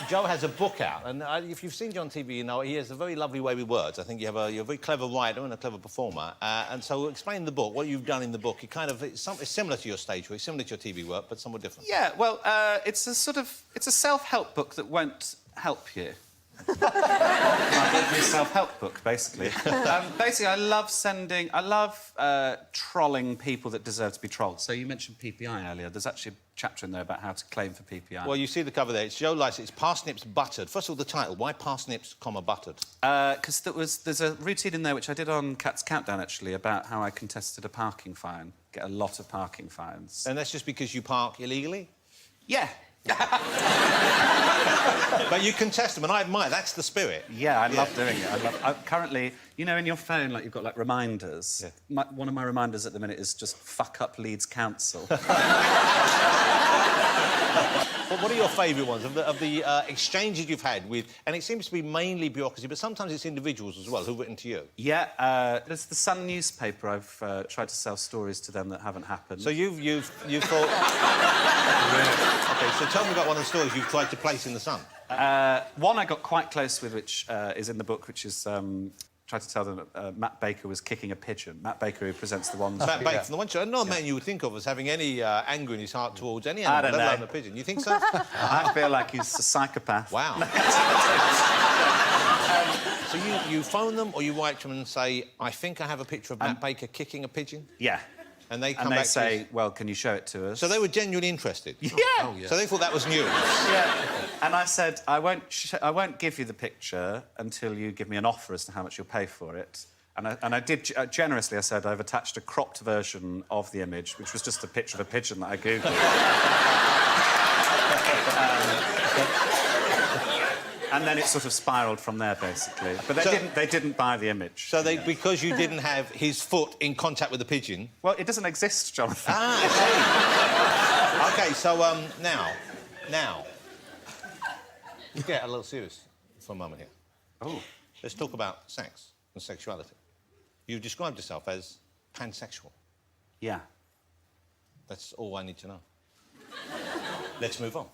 Joe has a book out, and if you've seen Joe on TV, you know he has a very lovely way with words. I think you're a very clever writer and a clever performer. And so, explain the book. What you've done in the book. It's similar to your stage work, similar to your TV work, but somewhat different. Yeah. Well, it's a self-help book that won't help you. It's a self-help book, basically. Basically, I love trolling people that deserve to be trolled. So you mentioned PPI earlier. There's actually a chapter in there about how to claim for PPI. Well, you see the cover there. It's Joe Lycett. It's Parsnips Buttered. First of all, the title. Why Parsnips, Buttered? Because there's a routine in there which I did on Cat's Countdown, actually, about how I contested a parking fine. Get a lot of parking fines. And that's just because you park illegally? Yeah. But you contest them, and I admire. That's the spirit. Yeah, I love doing it. Currently, you know, in your phone, like, you've got, like, reminders. Yeah. One of my reminders at the minute is just fuck up Leeds Council. Well, what are your favourite ones of the exchanges you've had with... And it seems to be mainly bureaucracy, but sometimes it's individuals as well who've written to you. Yeah, there's the Sun newspaper. I've tried to sell stories to them that haven't happened. So you've thought... OK, so tell me about one of the stories you've tried to place in the Sun. One I got quite close with, which is in the book, which is... tried to tell them that Matt Baker was kicking a pigeon. Matt Baker, who presents the one... Matt Baker from the one show. No man you would think of as having any anger in his heart towards any animal, let alone a pigeon. You think so? I feel like he's a psychopath. Wow. So you phone them or you write to them and say, I think I have a picture of Matt Baker kicking a pigeon? Yeah. And they come back and they say, well, can you show it to us? So they were genuinely interested? Yeah! Oh, yeah. So they thought that was news? Yeah. And I said, I won't give you the picture until you give me an offer as to how much you'll pay for it. And I did, generously, I said, I've attached a cropped version of the image, which was just a picture of a pigeon that I Googled. And then it sort of spiralled from there, basically. But they didn't buy the image. So because you didn't have his foot in contact with the pigeon... Well, it doesn't exist, Jonathan. Ah, I see. OK, so, now... Let's get a little serious for a moment here. Oh. Let's talk about sex and sexuality. You've described yourself as pansexual. Yeah. That's all I need to know. Let's move on.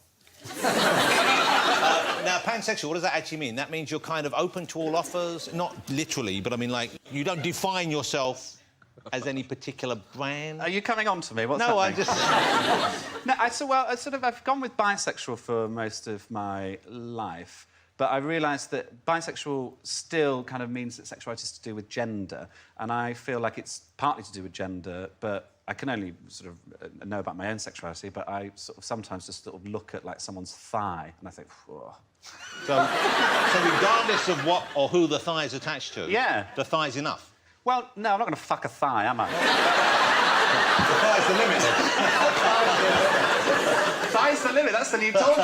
Now, pansexual, what does that actually mean? That means you're kind of open to all offers? Not literally, but I mean, like, you don't define yourself as any particular brand? Are you coming on to me? What's no, happening? I just... No, I've gone with bisexual for most of my life, but I realised that bisexual still kind of means that sexuality is to do with gender, and I feel like it's partly to do with gender, but I can only sort of know about my own sexuality, but I sort of sometimes just sort of look at, like, someone's thigh, and I think, whoa. So regardless of what or who the thigh is attached to, yeah, the thigh's enough? Well, no, I'm not going to fuck a thigh, am I? The thigh's the limit. Thigh's the limit, that's the new talk show.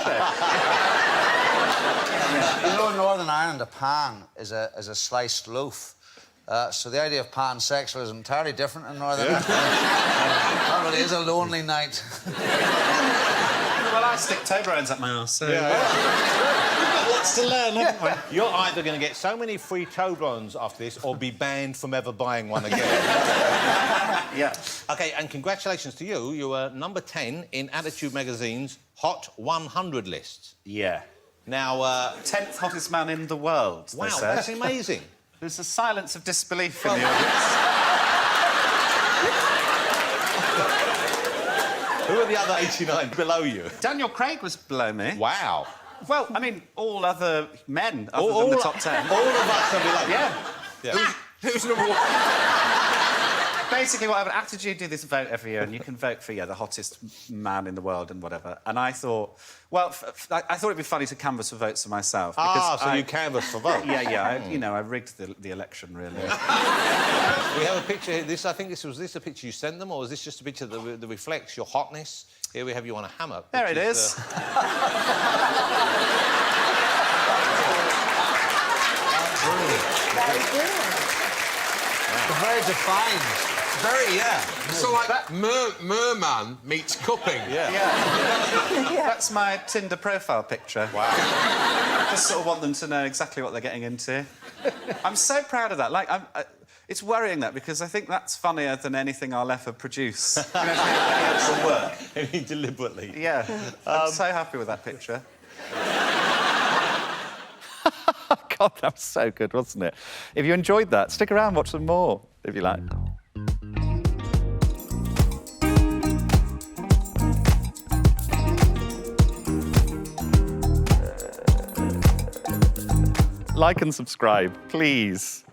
You know, in Northern Ireland, a pan is a sliced loaf. So the idea of pansexual is entirely different in Northern Ireland. That really is a lonely night. Well, I stick Toblerones up my arse, so... Yeah. We've got lots to learn, haven't we? You're either going to get so many free Toblerones after this or be banned from ever buying one again. Yeah. OK, and congratulations to you. You were number 10 in Attitude Magazine's Hot 100 list. Yeah. Now, 10th hottest man in the world, wow, they said. That's amazing. There's a silence of disbelief in the audience. Who are the other 89 below you? Daniel Craig was below me. Wow. Well, I mean, all other men other than the top 10. All of us are below. Yeah. Who's number one? Basically, whatever. After you do this vote every year, and you can vote for, the hottest man in the world and whatever. And I thought, well, I thought it'd be funny to canvas for votes for myself. So you canvass for votes? Yeah. I rigged the election, really. We have a picture here. I think was this a picture you sent them, or is this just a picture that reflects your hotness? Here we have you on a hammock. There it is. Very good. Wow. Very defined. Very, yeah. So, like, merman meets cupping. Yeah. That's my Tinder profile picture. Wow. I just sort of want them to know exactly what they're getting into. I'm so proud of that. Like, it's worrying that, because I think that's funnier than anything I'll ever produce. You know, any actual work. I mean, deliberately. Yeah. I'm so happy with that picture. God, that was so good, wasn't it? If you enjoyed that, stick around, watch some more, if you like. Like and subscribe, please.